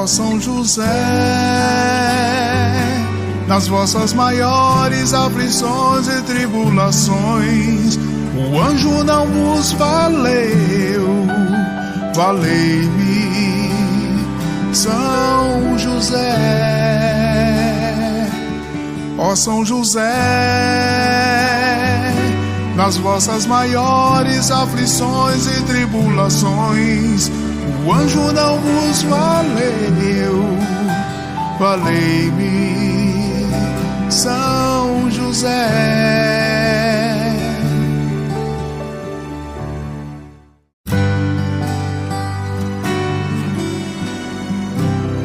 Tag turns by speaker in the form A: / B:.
A: Ó São José, nas vossas maiores aflições e tribulações, o anjo não vos valeu, valei-me, São José. Ó São José, nas vossas maiores aflições e tribulações, o anjo não vos valeu, valei-me, São José.